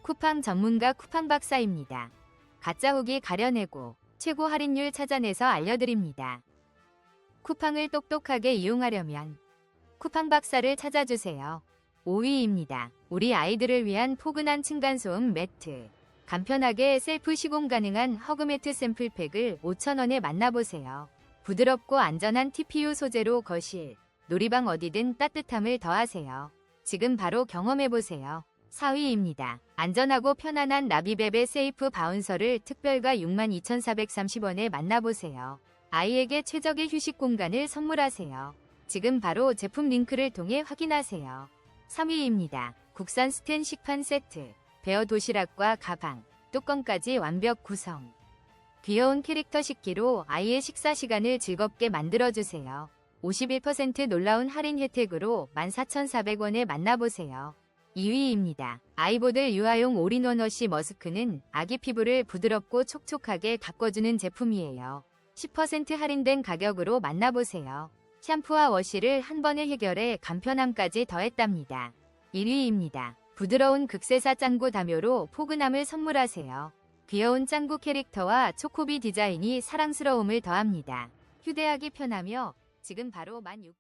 쿠팡 전문가 쿠팡 박사입니다. 가짜 후기 가려내고 최고 할인율 찾아내서 알려드립니다. 쿠팡을 똑똑하게 이용하려면 쿠팡 박사를 찾아주세요. 5위입니다. 우리 아이들을 위한 포근한 층간소음 매트. 간편하게 셀프 시공 가능한 허그매트 샘플팩을 5,000원에 만나보세요. 부드럽고 안전한 TPU 소재로 거실, 놀이방 어디든 따뜻함을 더하세요. 지금 바로 경험해보세요. 4위입니다. 안전하고 편안한 나비베베 세이프 바운서를 특별가 62,430원에 만나보세요. 아이에게 최적의 휴식 공간을 선물하세요. 지금 바로 제품 링크를 통해 확인하세요. 3위입니다. 국산 스텐 식판 세트. 베어 도시락과 가방, 뚜껑까지 완벽 구성. 귀여운 캐릭터 식기로 아이의 식사 시간을 즐겁게 만들어주세요. 51% 놀라운 할인 혜택으로 14,400원에 만나보세요. 2위입니다. 아이보들 유아용 올인원 워시 머스크는 아기 피부를 부드럽고 촉촉하게 가꿔주는 제품이에요. 10% 할인된 가격으로 만나보세요. 샴푸와 워시를 한 번에 해결해 간편함까지 더했답니다. 1위입니다. 부드러운 극세사 짱구 다묘로 포근함을 선물하세요. 귀여운 짱구 캐릭터와 초코비 디자인이 사랑스러움을 더합니다. 휴대하기 편하며 지금 바로 16,000원